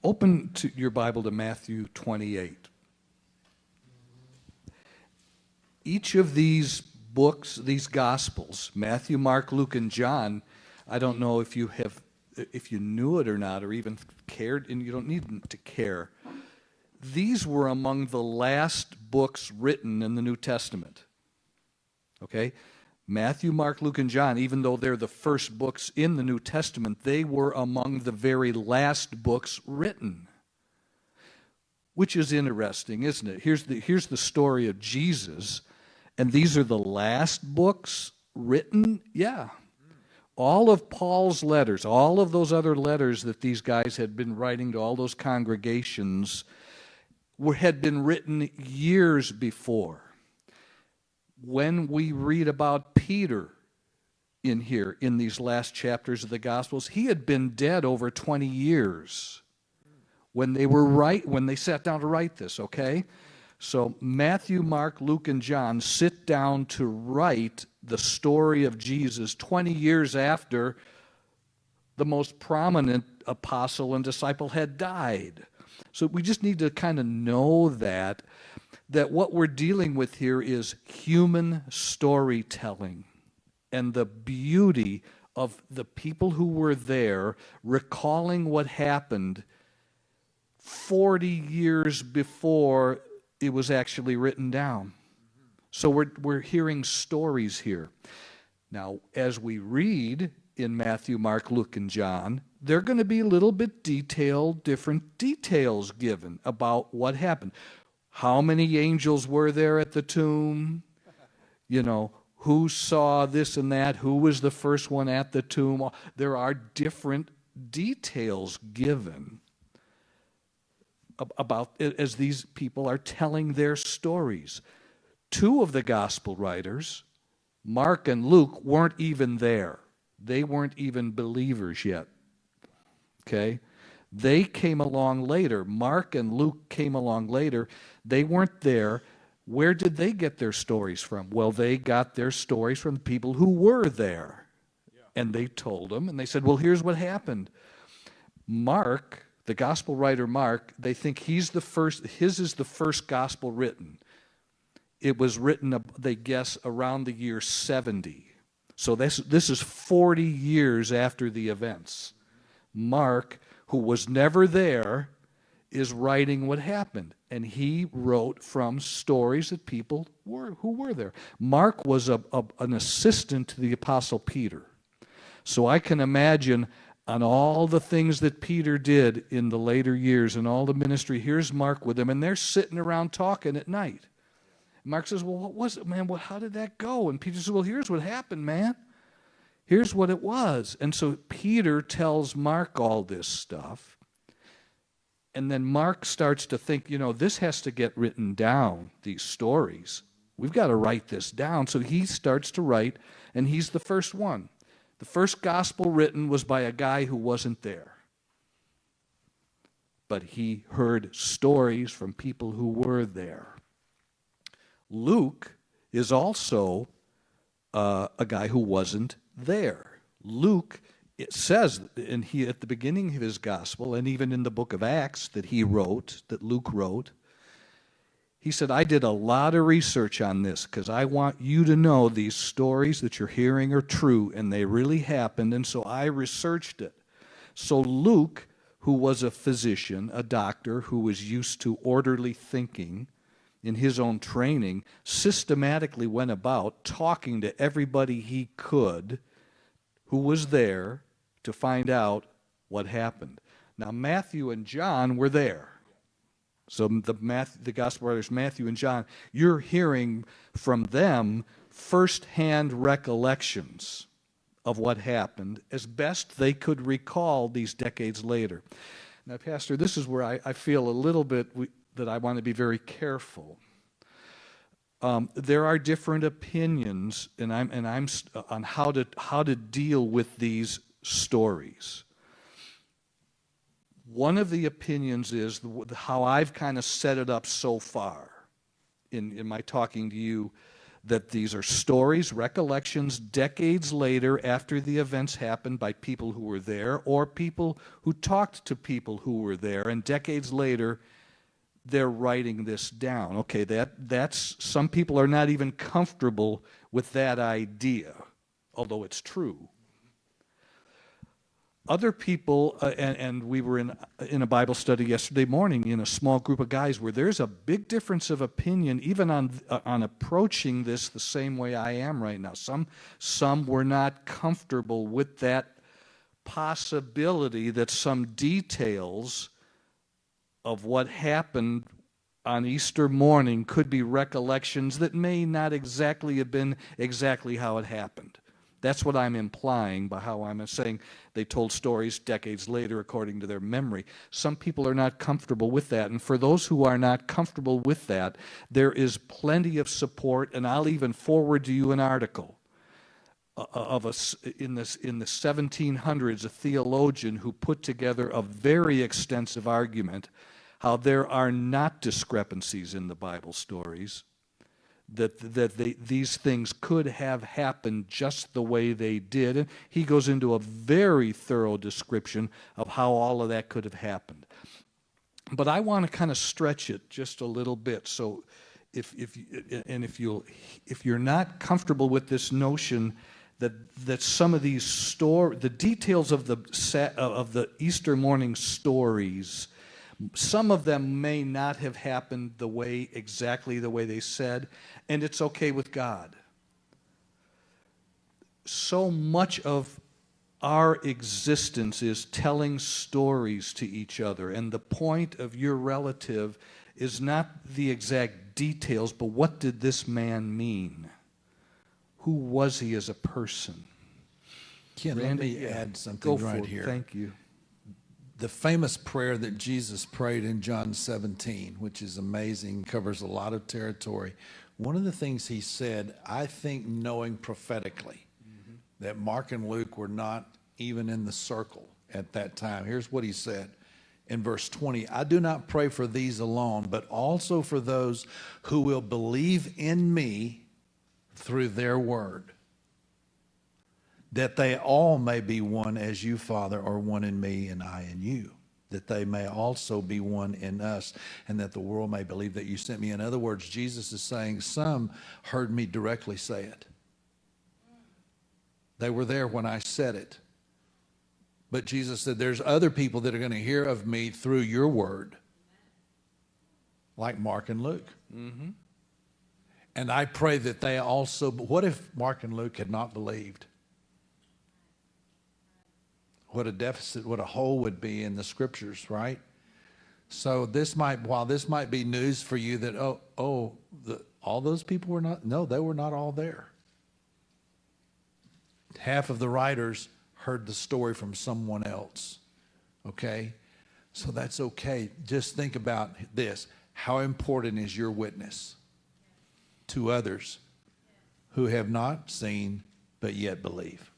Open to your Bible to Matthew 28. Each of these books, these Gospels, Matthew, Mark, Luke, and John, I don't know if you knew it or not, or even cared, and you don't need to care. These were among the last books written in the New Testament. Okay? Matthew, Mark, Luke, and John, even though they're the first books in the New Testament, they were among the very last books written. Which is interesting, isn't it? Here's the story of Jesus, and these are the last books written? Yeah. All of Paul's letters, all of those other letters that these guys had been writing to all those congregations had been written years before. When we read about Peter in here, in these last chapters of the Gospels, he had been dead over 20 years when they sat down to write this, okay? So Matthew, Mark, Luke, and John sit down to write the story of Jesus 20 years after the most prominent apostle and disciple had died. So we just need to kind of know that what we're dealing with here is human storytelling and the beauty of the people who were there recalling what happened 40 years before it was actually written down. So we're hearing stories here. Now, as we read in Matthew, Mark, Luke, and John, they're going to be a little bit detailed, different details given about what happened. How many angels were there at the tomb? You know, who saw this and that? Who was the first one at the tomb? There are different details given about it as these people are telling their stories. Two of the gospel writers, Mark and Luke, weren't even there. They weren't even believers yet. Okay? They came along later. Mark and Luke came along later. They weren't there. Where did they get their stories from? Well, they got their stories from the people who were there. Yeah. And they told them, and they said, well, here's what happened. Mark, the gospel writer Mark, they think he's the first, his is the first gospel written. It was written, they guess, around the year 70. So this is 40 years after the events. Mark, who was never there, is writing what happened. And he wrote from stories that people who were there. Mark was an assistant to the Apostle Peter. So I can imagine on all the things that Peter did in the later years and all the ministry, here's Mark with him, and they're sitting around talking at night. Mark says, well, what was it, man? Well, how did that go? And Peter says, well, here's what happened, man. Here's what it was. And so Peter tells Mark all this stuff. And then Mark starts to think, this has to get written down, these stories. We've got to write this down. So he starts to write, and he's the first one. The first gospel written was by a guy who wasn't there. But he heard stories from people who were there. Luke is also a guy who wasn't there. Luke, it says, and he at the beginning of his gospel, and even in the book of Acts that Luke wrote, he said, I did a lot of research on this because I want you to know these stories that you're hearing are true and they really happened, and so I researched it. So Luke, who was a physician, a doctor who was used to orderly thinking in his own training, systematically went about talking to everybody he could who was there to find out what happened. Now, Matthew and John were there. So the gospel writers, Matthew and John, you're hearing from them firsthand recollections of what happened as best they could recall these decades later. Now, Pastor, this is where I feel a little bit that I want to be very careful. There are different opinions, and I'm on how to deal with these stories. One of the opinions is how I've kind of set it up so far in my talking to you, that these are stories, recollections, decades later after the events happened by people who were there or people who talked to people who were there, and decades later they're writing this down. Okay, that's some people are not even comfortable with that idea, although it's true. Other people, and we were in a Bible study yesterday morning in a small group of guys where there's a big difference of opinion even on approaching this the same way I am right now. Some were not comfortable with that possibility that some details of what happened on Easter morning could be recollections that may not exactly have been exactly how it happened. That's what I'm implying by how I'm saying they told stories decades later according to their memory. Some people are not comfortable with that, and for those who are not comfortable with that, there is plenty of support, and I'll even forward to you an article in the 1700s, a theologian who put together a very extensive argument how there are not discrepancies in the Bible stories, that these things could have happened just the way they did. And he goes into a very thorough description of how all of that could have happened. But I want to kind of stretch it just a little bit. So if you're not comfortable with this notion that some of these the details of the Easter morning stories, some of them may not have happened exactly the way they said, and it's okay with God. So much of our existence is telling stories to each other, and the point of your relative is not the exact details, but what did this man mean? Who was he as a person? Ken, Randy, let me add something go right for it. here. Thank you. The famous prayer that Jesus prayed in John 17, which is amazing, covers a lot of territory. One of the things he said, I think knowing prophetically that Mark and Luke were not even in the circle at that time. Here's what he said in verse 20. I do not pray for these alone, but also for those who will believe in me through their word, that they all may be one as you, Father, are one in me and I in you, that they may also be one in us, and that the world may believe that you sent me. In other words, Jesus is saying, some heard me directly say it. They were there when I said it. But Jesus said, there's other people that are going to hear of me through your word, like Mark and Luke. Mm-hmm. And I pray that they also, but what if Mark and Luke had not believed? What a deficit, what a hole would be in the scriptures, right? So while this might be news for you that, all those people were not, no, they were not all there. Half of the writers heard the story from someone else, okay? So that's okay. Just think about this. How important is your witness to others who have not seen but yet believe?